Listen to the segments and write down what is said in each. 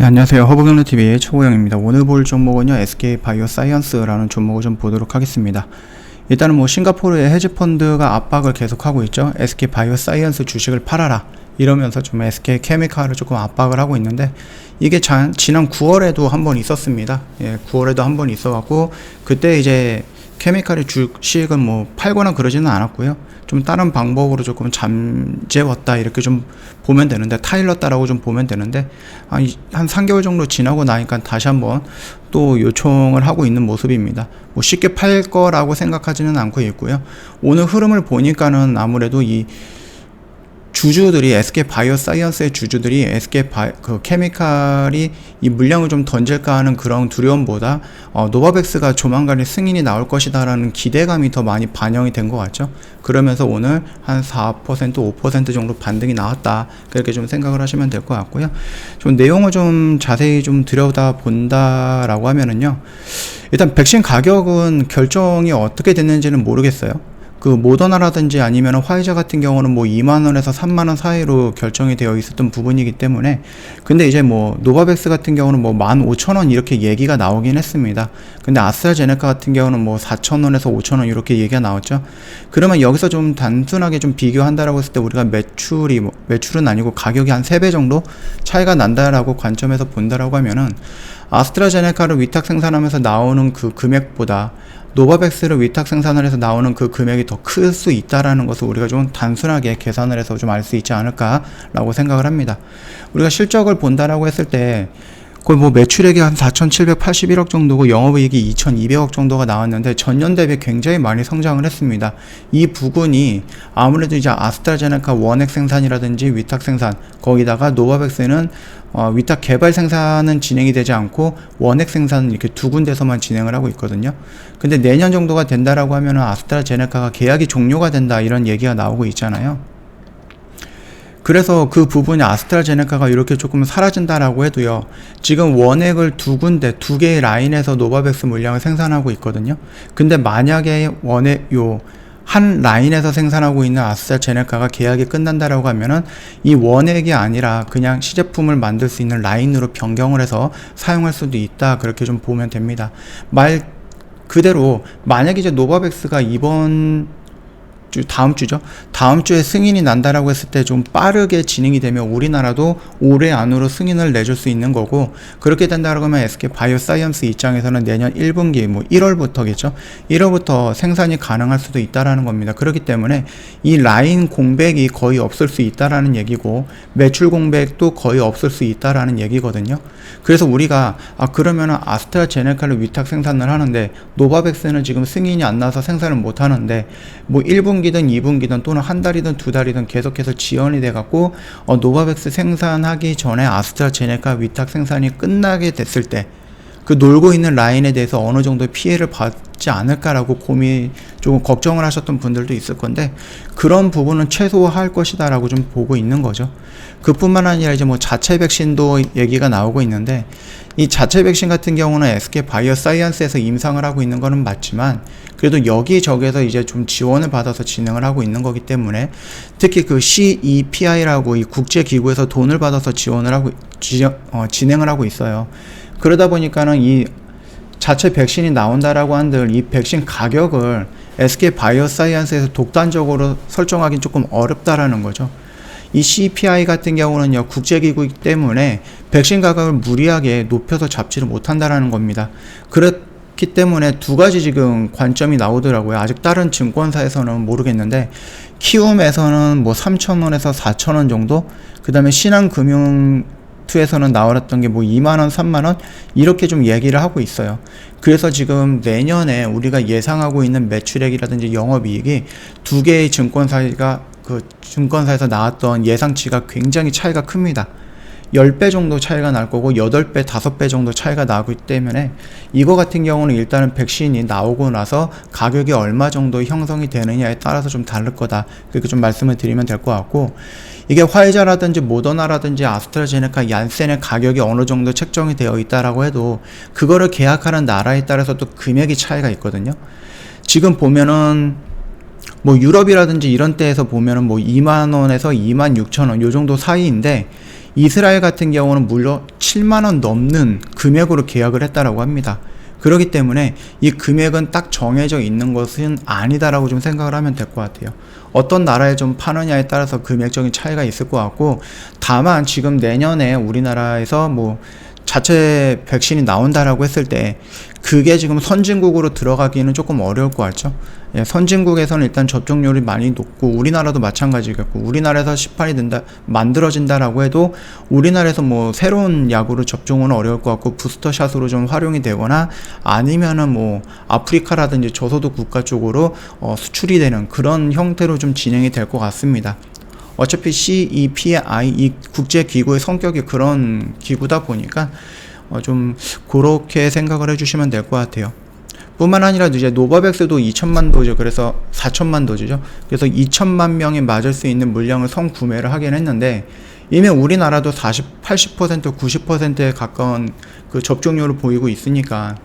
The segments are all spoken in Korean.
네, 안녕하세요. 허브경로TV의 최고영입니다. 오늘 볼 종목은요, SK바이오사이언스라는 종목을 좀 보도록 하겠습니다. 일단은 뭐 싱가포르의 헤지펀드가 압박을 계속하고 있죠. SK바이오사이언스 주식을 팔아라 이러면서 좀 SK케미칼을 조금 압박을 하고 있는데, 이게 지난 9월에도 한번 있었습니다. 9월에도 한번 있어갖고 그때 이제 케미칼의 주식은 뭐 팔거나 그러지는 않았고요. 좀 다른 방법으로 조금 잠재웠다 이렇게 좀 보면 되는데, 타일렀다라고 좀 보면 되는데, 한 3개월 정도 지나고 나니까 다시 한번 또 요청을 하고 있는 모습입니다. 뭐 쉽게 팔 거라고 생각하지는 않고 있고요. 오늘 흐름을 보니까는 아무래도 이 주주들이, SK바이오사이언스의 주주들이 케미칼이 이 물량을 좀 던질까 하는 그런 두려움보다 노바백스가 조만간에 승인이 나올 것이다 라는 기대감이 더 많이 반영이 된 것 같죠. 그러면서 오늘 한 4%, 5% 정도 반등이 나왔다, 그렇게 좀 생각을 하시면 될 것 같고요. 좀 내용을 좀 자세히 좀 들여다 본다라고 하면은요, 일단 백신 가격은 결정이 어떻게 됐는지는 모르겠어요. 그 모더나라든지 아니면 화이자 같은 경우는 뭐 2만원에서 3만원 사이로 결정이 되어 있었던 부분이기 때문에, 근데 이제 뭐 노바백스 같은 경우는 뭐 15,000원 이렇게 얘기가 나오긴 했습니다. 근데 아스트라제네카 같은 경우는 뭐 4,000원에서 5,000원 이렇게 얘기가 나왔죠. 그러면 여기서 좀 단순하게 좀 비교한다라고 했을 때, 우리가 매출은 아니고 가격이 한 3배 정도 차이가 난다라고 관점에서 본다라고 하면은, 아스트라제네카를 위탁 생산하면서 나오는 그 금액보다 노바백스를 위탁 생산을 해서 나오는 그 금액이 더 클 수 있다라는 것을 우리가 좀 단순하게 계산을 해서 좀 알 수 있지 않을까라고 생각을 합니다. 우리가 실적을 본다라고 했을 때 거의 뭐 매출액이 한 4,781억 정도고 영업이익이 2,200억 정도가 나왔는데, 전년 대비 굉장히 많이 성장을 했습니다. 이 부분이 아무래도 이제 아스트라제네카 원액 생산이라든지 위탁 생산, 거기다가 노바백스는 위탁 개발 생산은 진행이 되지 않고 원액 생산은 이렇게 두 군데서만 진행을 하고 있거든요. 근데 내년 정도가 된다라고 하면은 아스트라제네카가 계약이 종료가 된다, 이런 얘기가 나오고 있잖아요. 그래서 그 부분이 아스트라제네카가 이렇게 조금 사라진다라고 해도요, 지금 원액을 두 개의 라인에서 노바백스 물량을 생산하고 있거든요. 근데 만약에 한 라인에서 생산하고 있는 아스트라제네카가 계약이 끝난다라고 하면은, 이 원액이 아니라 그냥 시제품을 만들 수 있는 라인으로 변경을 해서 사용할 수도 있다, 그렇게 좀 보면 됩니다. 말 그대로 만약에 이제 노바백스가 다음 주에 승인이 난다라고 했을 때 좀 빠르게 진행이 되면 우리나라도 올해 안으로 승인을 내줄 수 있는 거고, 그렇게 된다라고 하면 SK바이오사이언스 입장에서는 내년 1분기 뭐 1월부터겠죠. 1월부터 생산이 가능할 수도 있다라는 겁니다. 그렇기 때문에 이 라인 공백이 거의 없을 수 있다라는 얘기고, 매출 공백도 거의 없을 수 있다라는 얘기거든요. 그래서 우리가 그러면은 아스트라제네카를 위탁 생산을 하는데 노바백스는 지금 승인이 안 나서 생산을 못 하는데, 뭐 1분기든 2분기든 또는 한 달이든 두 달이든 계속해서 지연이 돼갖고 노바백스 생산하기 전에 아스트라제네카 위탁 생산이 끝나게 됐을 때 그 놀고 있는 라인에 대해서 어느 정도 피해를 받지 않을까라고 조금 걱정을 하셨던 분들도 있을 건데, 그런 부분은 최소화할 것이다 라고 좀 보고 있는 거죠. 그뿐만 아니라 이제 뭐 자체 백신도 얘기가 나오고 있는데, 이 자체 백신 같은 경우는 SK바이오사이언스에서 임상을 하고 있는 거는 맞지만, 그래도 여기저기에서 이제 좀 지원을 받아서 진행을 하고 있는 거기 때문에, 특히 그 CEPI라고 이 국제기구에서 돈을 받아서 진행을 하고 있어요. 그러다 보니까는 이 자체 백신이 나온다라고 한들 이 백신 가격을 SK바이오사이언스에서 독단적으로 설정하기는 조금 어렵다라는 거죠. 이 CPI 같은 경우는요, 국제기구이기 때문에 백신 가격을 무리하게 높여서 잡지를 못한다라는 겁니다. 그렇기 때문에 두 가지 지금 관점이 나오더라고요. 아직 다른 증권사에서는 모르겠는데, 키움에서는 뭐 3,000원에서 4,000원 정도, 그 다음에 신한금융투에서는 나왔던 게 뭐 2만원, 3만원 이렇게 좀 얘기를 하고 있어요. 그래서 지금 내년에 우리가 예상하고 있는 매출액이라든지 영업이익이 두 개의 증권사에서 나왔던 예상치가 굉장히 차이가 큽니다. 10배 정도 차이가 날 거고 8배, 5배 정도 차이가 나기 때문에, 이거 같은 경우는 일단은 백신이 나오고 나서 가격이 얼마 정도 형성이 되느냐에 따라서 좀 다를 거다, 그렇게 좀 말씀을 드리면 될 것 같고, 이게 화이자라든지 모더나라든지 아스트라제네카, 얀센의 가격이 어느 정도 책정이 되어 있다라고 해도 그거를 계약하는 나라에 따라서 또 금액이 차이가 있거든요. 지금 보면은 뭐 유럽이라든지 이런 데에서 보면은 뭐 2만원에서 26,000원 요 정도 사이인데, 이스라엘 같은 경우는 물론 7만원 넘는 금액으로 계약을 했다라고 합니다. 그렇기 때문에 이 금액은 딱 정해져 있는 것은 아니다라고 좀 생각을 하면 될 것 같아요. 어떤 나라에 좀 파느냐에 따라서 금액적인 차이가 있을 것 같고, 다만 지금 내년에 우리나라에서 뭐 자체 백신이 나온다라고 했을 때 그게 지금 선진국으로 들어가기는 조금 어려울 것 같죠. 예, 선진국에서는 일단 접종률이 많이 높고, 우리나라도 마찬가지겠고, 우리나라에서 시판이 된다, 만들어진다라고 해도 우리나라에서 뭐 새로운 약으로 접종은 어려울 것 같고, 부스터샷으로 좀 활용이 되거나 아니면은 뭐 아프리카라든지 저소득 국가 쪽으로 수출이 되는 그런 형태로 좀 진행이 될 것 같습니다. 어차피 CEPI 이 국제기구의 성격이 그런 기구다 보니까 좀 그렇게 생각을 해주시면 될 것 같아요. 뿐만 아니라 이제 노바백스도 2천만 도즈, 그래서 4천만 도즈죠. 그래서 2천만 명이 맞을 수 있는 물량을 선구매를 하긴 했는데, 이미 우리나라도 80%, 90%에 가까운 그 접종률을 보이고 있으니까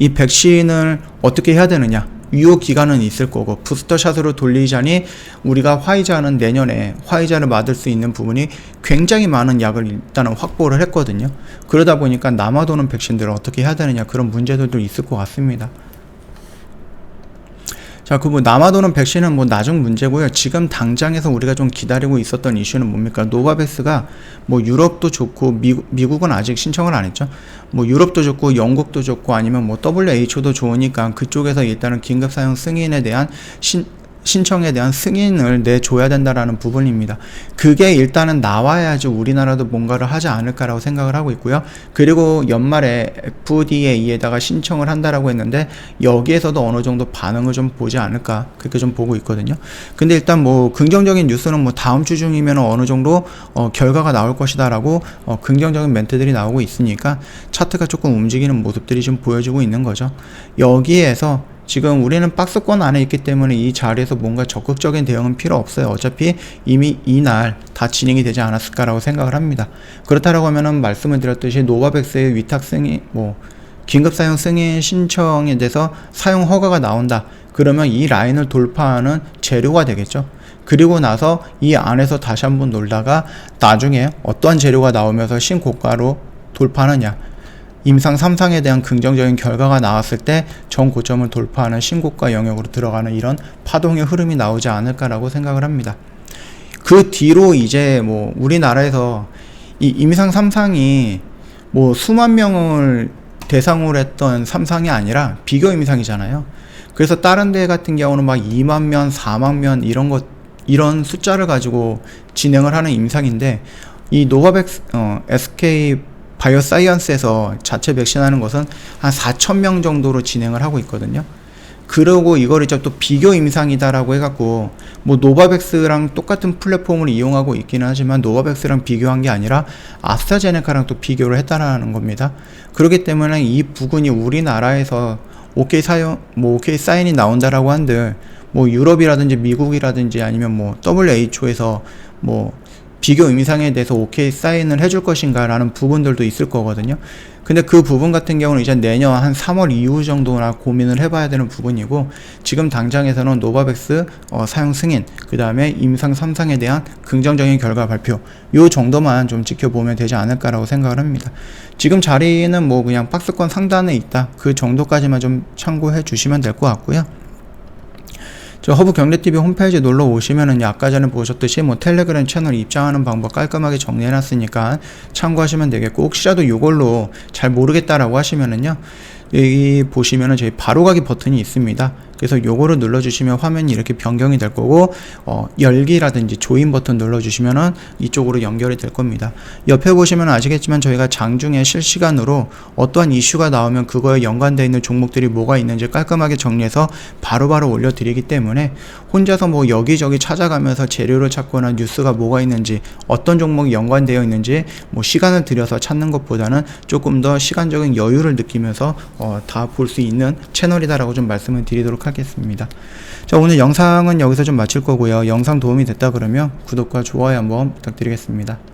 이 백신을 어떻게 해야 되느냐, 유효 기간은 있을 거고, 부스터샷으로 돌리자니 우리가 화이자는 내년에 화이자를 맞을 수 있는 부분이 굉장히 많은 약을 일단은 확보를 했거든요. 그러다 보니까 남아도는 백신들을 어떻게 해야 되느냐, 그런 문제들도 있을 것 같습니다. 자, 그 뭐 남아도는 백신은 뭐 나중 문제고요. 지금 당장에서 우리가 좀 기다리고 있었던 이슈는 뭡니까? 노바백스가 뭐 유럽도 좋고, 미국은 아직 신청을 안 했죠. 뭐 유럽도 좋고, 영국도 좋고, 아니면 뭐 WHO도 좋으니까 그쪽에서 일단은 긴급 사용 승인에 대한 신청에 대한 승인을 내줘야 된다라는 부분입니다. 그게 일단은 나와야지 우리나라도 뭔가를 하지 않을까라고 생각을 하고 있고요. 그리고 연말에 FDA에다가 신청을 한다라고 했는데, 여기에서도 어느 정도 반응을 좀 보지 않을까, 그렇게 좀 보고 있거든요. 근데 일단 뭐 긍정적인 뉴스는 뭐 다음 주 중이면 어느 정도 결과가 나올 것이다라고 긍정적인 멘트들이 나오고 있으니까 차트가 조금 움직이는 모습들이 좀 보여지고 있는 거죠. 여기에서 지금 우리는 박스권 안에 있기 때문에 이 자리에서 뭔가 적극적인 대응은 필요 없어요. 어차피 이미 이날 다 진행이 되지 않았을까라고 생각을 합니다. 그렇다라고 하면은 말씀을 드렸듯이 노바백스의 위탁 승인, 뭐 긴급 사용 승인 신청에 대해서 사용 허가가 나온다. 그러면 이 라인을 돌파하는 재료가 되겠죠. 그리고 나서 이 안에서 다시 한번 놀다가 나중에 어떠한 재료가 나오면서 신고가로 돌파하느냐, 임상 3상에 대한 긍정적인 결과가 나왔을 때 전 고점을 돌파하는 신고가 영역으로 들어가는 이런 파동의 흐름이 나오지 않을까라고 생각을 합니다. 그 뒤로 이제 뭐 우리나라에서 이 임상 3상이 뭐 수만 명을 대상으로 했던 3상이 아니라 비교 임상이잖아요. 그래서 다른 데 같은 경우는 막 2만 명, 4만 명 이런 숫자를 가지고 진행을 하는 임상인데, 이 노바백스 SK 바이오사이언스에서 자체 백신하는 것은 한 4,000명 정도로 진행을 하고 있거든요. 그러고 이걸 이제 또 비교 임상이다라고 해갖고 뭐 노바백스랑 똑같은 플랫폼을 이용하고 있기는 하지만 노바백스랑 비교한 게 아니라 아스트라제네카랑 또 비교를 했다라는 겁니다. 그렇기 때문에 이 부분이 우리나라에서 오케이 사인이 나온다라고 한들 뭐 유럽이라든지 미국이라든지 아니면 뭐 WHO에서 뭐 비교 임상에 대해서 오케이 사인을 해줄 것인가 라는 부분들도 있을 거거든요. 근데 그 부분 같은 경우는 이제 내년 한 3월 이후 정도나 고민을 해봐야 되는 부분이고, 지금 당장에서는 노바백스 사용 승인, 그 다음에 임상 3상에 대한 긍정적인 결과 발표, 요 정도만 좀 지켜보면 되지 않을까라고 생각을 합니다. 지금 자리는 뭐 그냥 박스권 상단에 있다, 그 정도까지만 좀 참고해 주시면 될 것 같고요. 저 허브경제TV 홈페이지 놀러 오시면은 아까 전에 보셨듯이 뭐 텔레그램 채널 입장하는 방법 깔끔하게 정리해놨으니까 참고하시면 되겠고, 혹시라도 이걸로 잘 모르겠다라고 하시면은요, 여기 보시면은 저희 바로가기 버튼이 있습니다. 그래서 요거를 눌러주시면 화면이 이렇게 변경이 될 거고, 열기라든지 조인 버튼 눌러주시면은 이쪽으로 연결이 될 겁니다. 옆에 보시면 아시겠지만 저희가 장중에 실시간으로 어떠한 이슈가 나오면 그거에 연관되어 있는 종목들이 뭐가 있는지 깔끔하게 정리해서 바로바로 올려드리기 때문에 혼자서 뭐 여기저기 찾아가면서 재료를 찾거나 뉴스가 뭐가 있는지, 어떤 종목이 연관되어 있는지 뭐 시간을 들여서 찾는 것보다는 조금 더 시간적인 여유를 느끼면서 다 볼 수 있는 채널이다라고 좀 말씀을 드리도록 하겠습니다. 자, 오늘 영상은 여기서 좀 마칠 거고요. 영상 도움이 됐다 그러면 구독과 좋아요 한번 부탁드리겠습니다.